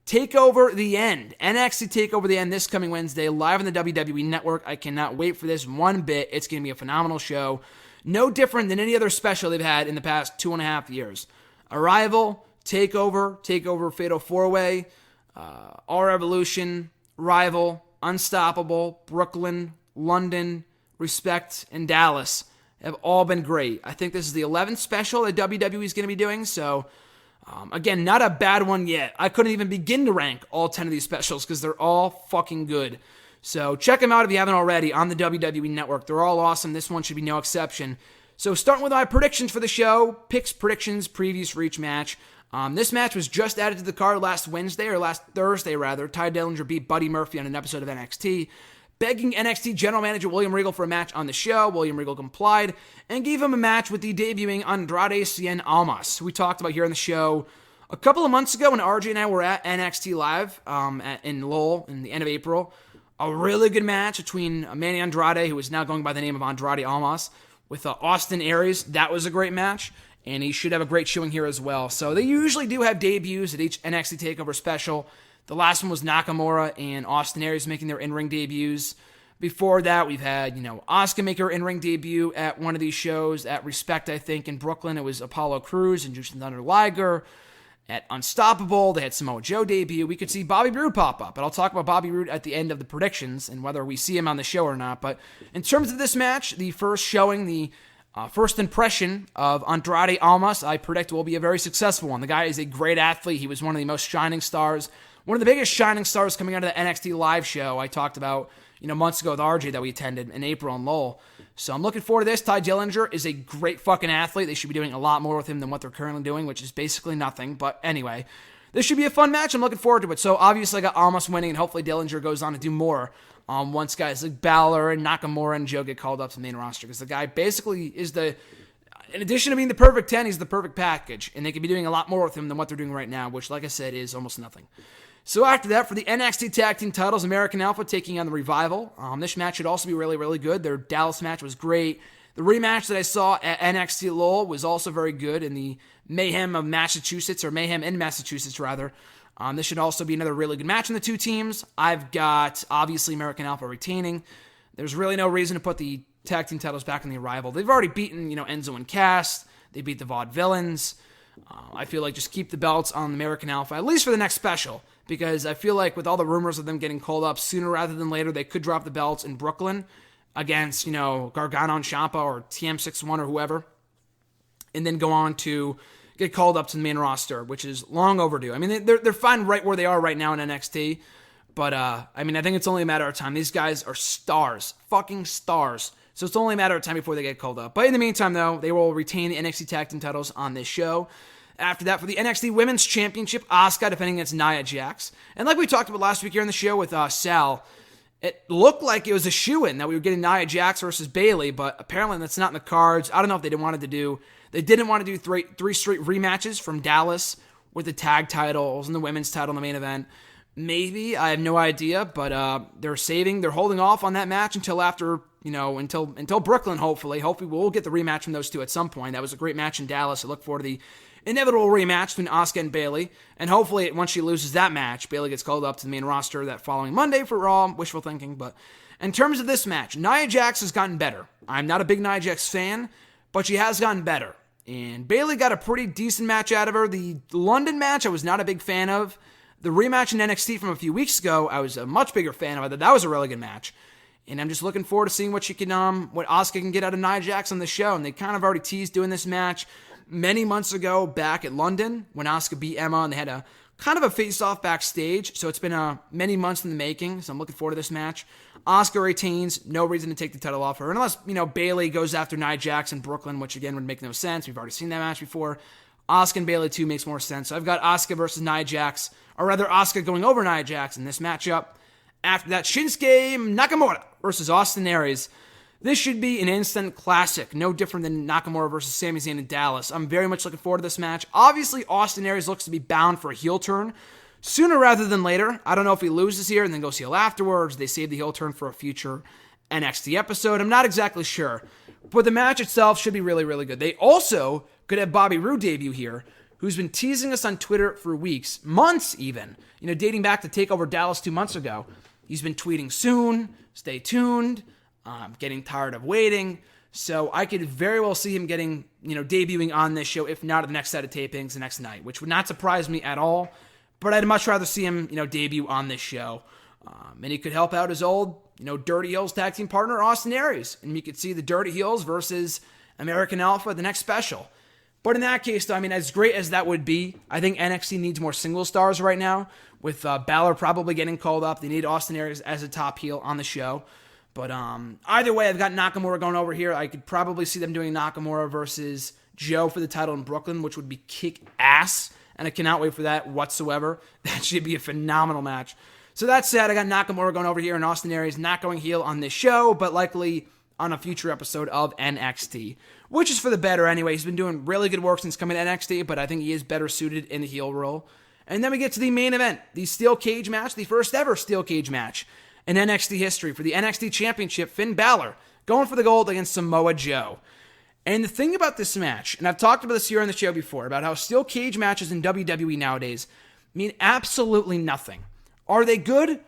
TakeOver The End. NXT TakeOver The End this coming Wednesday, live on the WWE Network. I cannot wait for this one bit. It's going to be a phenomenal show. No different than any other special they've had in the past 2.5 years. Arrival, TakeOver Fatal 4-Way, Our Evolution, Rival, Unstoppable, Brooklyn, London, Respect, and Dallas have all been great. I think this is the 11th special that WWE is going to be doing, so again, not a bad one yet. I couldn't even begin to rank all 10 of these specials because they're all fucking good. So check them out if you haven't already on the WWE Network. They're all awesome. This one should be no exception. So starting with my predictions for the show, picks, predictions, previews for each match. This match was just added to the card last Thursday rather. Ty Dillinger beat Buddy Murphy on an episode of NXT, begging NXT General Manager William Regal for a match on the show. William Regal complied and gave him a match with the debuting Andrade Cien Almas, who we talked about here on the show a couple of months ago when RJ and I were at NXT Live in Lowell in the end of April. A really good match between Manny Andrade, who is now going by the name of Andrade Almas, with Austin Aries. That was a great match, and he should have a great showing here as well. So they usually do have debuts at each NXT TakeOver special. The last one was Nakamura and Austin Aries making their in-ring debuts. Before that, we've had, Asuka make her in-ring debut at one of these shows. At Respect, I think, in Brooklyn, it was Apollo Crews and Jushin Thunder Liger. At Unstoppable, they had Samoa Joe debut. We could see Bobby Roode pop up, but I'll talk about Bobby Roode at the end of the predictions and whether we see him on the show or not. But in terms of this match, the first showing, the first impression of Andrade Almas, I predict will be a very successful one. The guy is a great athlete. He was one of the most shining stars, one of the biggest shining stars coming out of the NXT Live show I talked about, months ago with RJ that we attended in April in Lowell. So I'm looking forward to this. Ty Dillinger is a great fucking athlete. They should be doing a lot more with him than what they're currently doing, which is basically nothing. But anyway, this should be a fun match. I'm looking forward to it. So obviously I got Almas winning, and hopefully Dillinger goes on to do more once guys like Balor and Nakamura and Joe get called up to the main roster. Because the guy basically is in addition to being the perfect 10, he's the perfect package. And they could be doing a lot more with him than what they're doing right now, which, like I said, is almost nothing. So after that, for the NXT Tag Team titles, American Alpha taking on the Revival. This match should also be really, really good. Their Dallas match was great. The rematch that I saw at NXT Lowell was also very good in the Mayhem in Massachusetts, rather. This should also be another really good match in the two teams. I've got, obviously, American Alpha retaining. There's really no reason to put the tag team titles back in the Revival. They've already beaten, Enzo and Cass. They beat the Vaudevillains. I feel like just keep the belts on American Alpha, at least for the next special. Because I feel like with all the rumors of them getting called up sooner rather than later, they could drop the belts in Brooklyn against, Gargano and Ciampa or TM61 or whoever, and then go on to get called up to the main roster, which is long overdue. I mean, they're fine right where they are right now in NXT, but I think it's only a matter of time. These guys are stars, fucking stars. So it's only a matter of time before they get called up. But in the meantime, though, they will retain the NXT Tag Team titles on this show. After that, for the NXT Women's Championship, Asuka defending against Nia Jax. And like we talked about last week here on the show with Sal, it looked like it was a shoo-in that we were getting Nia Jax versus Bayley, but apparently that's not in the cards. I don't know if they didn't want to do three straight rematches from Dallas with the tag titles and the women's title in the main event. Maybe, I have no idea, but they're holding off on that match until after, until Brooklyn, hopefully. Hopefully we'll get the rematch from those two at some point. That was a great match in Dallas. I look forward to the inevitable rematch between Asuka and Bayley, and hopefully once she loses that match, Bayley gets called up to the main roster that following Monday for Raw. Wishful thinking, but in terms of this match, Nia Jax has gotten better. I'm not a big Nia Jax fan, but she has gotten better, and Bayley got a pretty decent match out of her. The London match I was not a big fan of. The rematch in NXT from a few weeks ago, I was a much bigger fan of. That was a really good match, and I'm just looking forward to seeing what Asuka can get out of Nia Jax on the show, and they kind of already teased doing this match many months ago back at London when Asuka beat Emma, and they had a kind of a face-off backstage, so it's been many months in the making, so I'm looking forward to this match. Asuka retains, no reason to take the title off her, unless, Bayley goes after Nia Jax in Brooklyn, which again would make no sense. We've already seen that match before. Asuka and Bayley 2 makes more sense, so I've got Asuka versus Nia Jax, or rather Asuka going over Nia Jax in this matchup. After that, Shinsuke Nakamura versus Austin Aries. This should be an instant classic, no different than Nakamura versus Sami Zayn in Dallas. I'm very much looking forward to this match. Obviously, Austin Aries looks to be bound for a heel turn sooner rather than later. I don't know if he loses here and then goes heel afterwards. They save the heel turn for a future NXT episode. I'm not exactly sure. But the match itself should be really, really good. They also could have Bobby Roode debut here who's been teasing us on Twitter for weeks, months even, dating back to TakeOver Dallas 2 months ago. He's been tweeting soon, stay tuned, getting tired of waiting. So I could very well see him getting, debuting on this show, if not at the next set of tapings the next night, which would not surprise me at all. But I'd much rather see him, debut on this show. And he could help out his old, Dirty Heels tag team partner, Austin Aries. And you could see the Dirty Heels versus American Alpha, the next special. But in that case, though, as great as that would be, I think NXT needs more single stars right now. With Balor probably getting called up, they need Austin Aries as a top heel on the show. But either way, I've got Nakamura going over here. I could probably see them doing Nakamura versus Joe for the title in Brooklyn, which would be kick-ass. And I cannot wait for that whatsoever. That should be a phenomenal match. So that said, I got Nakamura going over here and Austin Aries not going heel on this show, but likely on a future episode of NXT, which is for the better anyway. He's been doing really good work since coming to NXT, but I think he is better suited in the heel role. And then we get to the main event, the steel cage match, the first ever steel cage match in NXT history for the NXT Championship. Finn Balor going for the gold against Samoa Joe. And the thing about this match, and I've talked about this here on the show before, about how steel cage matches in WWE nowadays mean absolutely nothing. Are they good?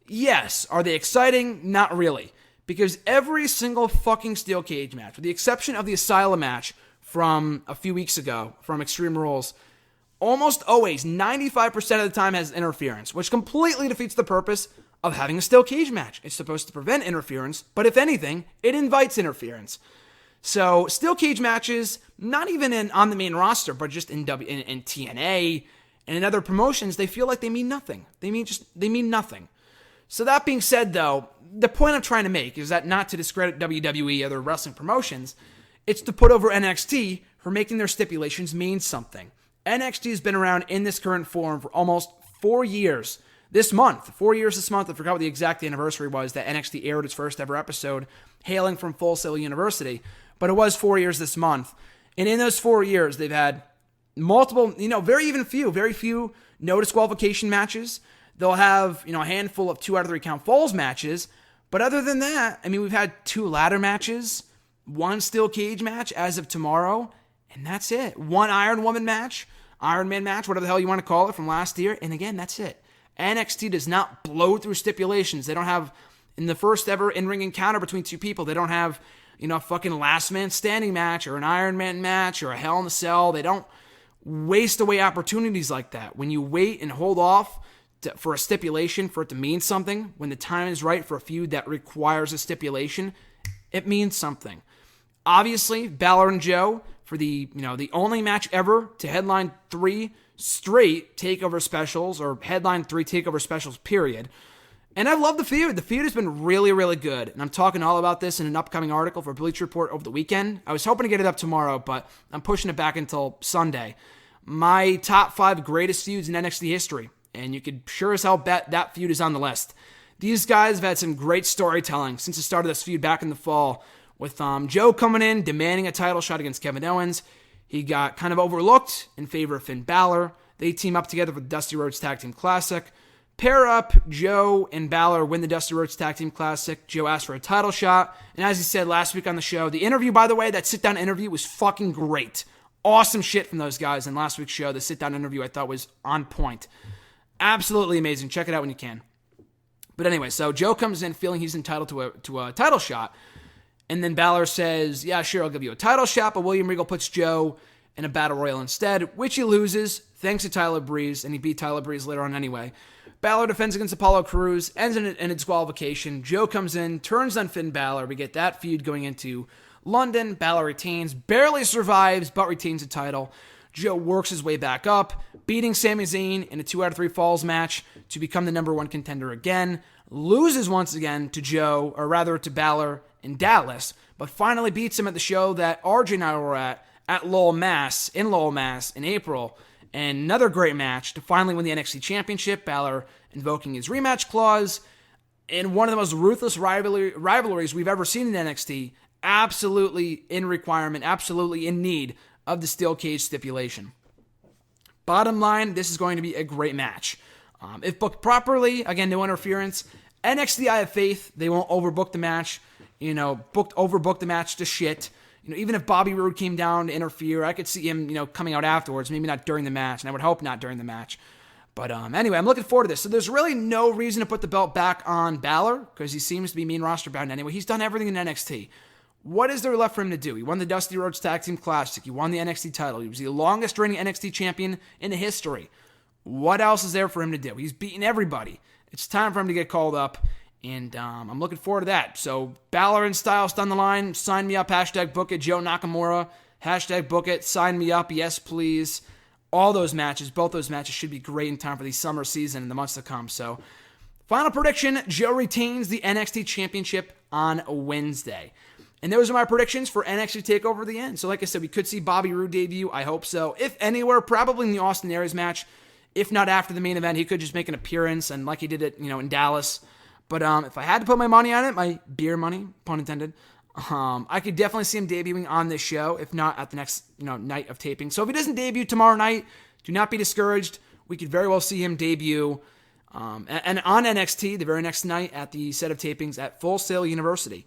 Yes. Are they exciting? Not really. Because every single fucking steel cage match, with the exception of the Asylum match from a few weeks ago from Extreme Rules, almost always, 95% of the time has interference, which completely defeats the purpose of having a steel cage match. It's supposed to prevent interference, but if anything, it invites interference. So steel cage matches, not even on the main roster, but just in TNA and in other promotions, they feel like they mean nothing. They mean nothing. So that being said, though, the point I'm trying to make is that not to discredit WWE or other wrestling promotions, it's to put over NXT for making their stipulations mean something. NXT has been around in this current form for almost 4 years. This month, 4 years this month, I forgot what the exact anniversary was that NXT aired its first ever episode, hailing from Full Sail University, but it was 4 years this month. And in those 4 years, they've had multiple, very few no disqualification matches. They'll have, a handful of 2 out of 3 count falls matches. But other than that, we've had 2 ladder matches, 1 steel cage match as of tomorrow, and that's it. 1 Iron Woman match, Iron Man match, whatever the hell you want to call it from last year. And again, that's it. NXT does not blow through stipulations. They don't have, in the first ever in-ring encounter between 2 people, they don't have, a fucking last man standing match or an Iron Man match or a Hell in a Cell. They don't waste away opportunities like that. When you wait and hold off for a stipulation, for it to mean something, when the time is right for a feud that requires a stipulation, it means something. Obviously, Balor and Joe, for the only match ever to headline 3 straight TakeOver specials, or headline 3 TakeOver specials, period. And I love the feud. The feud has been really, really good. And I'm talking all about this in an upcoming article for Bleacher Report over the weekend. I was hoping to get it up tomorrow, but I'm pushing it back until Sunday. My top 5 greatest feuds in NXT history. And you could sure as hell bet that feud is on the list. These guys have had some great storytelling since the start of this feud back in the fall. With Joe coming in, demanding a title shot against Kevin Owens. He got kind of overlooked in favor of Finn Balor. They team up together for the Dusty Rhodes Tag Team Classic. Pair up, Joe and Balor win the Dusty Rhodes Tag Team Classic. Joe asked for a title shot. And as he said last week on the show, the interview, by the way, that sit-down interview was fucking great. Awesome shit from those guys in last week's show. The sit-down interview I thought was on point. Absolutely amazing. Check it out when you can. But anyway, so Joe comes in feeling he's entitled to a title shot. And then Balor says, yeah, sure, I'll give you a title shot. But William Regal puts Joe in a battle royal instead, which he loses thanks to Tyler Breeze. And he beat Tyler Breeze later on anyway. Balor defends against Apollo Crews, ends in a disqualification. Joe comes in, turns on Finn Balor. We get that feud going into London. Balor retains, barely survives, but retains the title. Joe works his way back up, beating Sami Zayn in a 2 out of 3 falls match to become the number 1 contender again. Loses once again to Joe, or rather to Balor in Dallas, but finally beats him at the show that RJ and I were at Lowell, Mass, in April. And another great match to finally win the NXT Championship. Balor invoking his rematch clause in one of the most ruthless rivalries we've ever seen in NXT. Absolutely in requirement, absolutely in need of the steel cage stipulation. Bottom line, this is going to be a great match. If booked properly, again, no interference. NXT, I have faith they won't overbook the match. Overbook the match to shit. even if Bobby Roode came down to interfere, I could see him, coming out afterwards, maybe not during the match, and I would hope not during the match. But anyway, I'm looking forward to this. So there's really no reason to put the belt back on Balor because he seems to be main roster bound anyway. He's done everything in NXT. What is there left for him to do? He won the Dusty Rhodes Tag Team Classic. He won the NXT title. He was the longest reigning NXT champion in history. What else is there for him to do? He's beaten everybody. It's time for him to get called up, and I'm looking forward to that. So Balor and Styles down the line. Sign me up. Hashtag book it. Joe Nakamura. Hashtag book it. Sign me up. Yes, please. All those matches, both those matches should be great in time for the summer season and the months to come. So, final prediction, Joe retains the NXT Championship on Wednesday. And those are my predictions for NXT TakeOver The End. So, like I said, we could see Bobby Roode debut. I hope so. If anywhere, probably in the Austin Aries match. If not after the main event, he could just make an appearance and like he did it, in Dallas. But if I had to put my money on it, my beer money, pun intended, I could definitely see him debuting on this show, if not at the next, night of taping. So if he doesn't debut tomorrow night, do not be discouraged. We could very well see him debut and on NXT the very next night at the set of tapings at Full Sail University.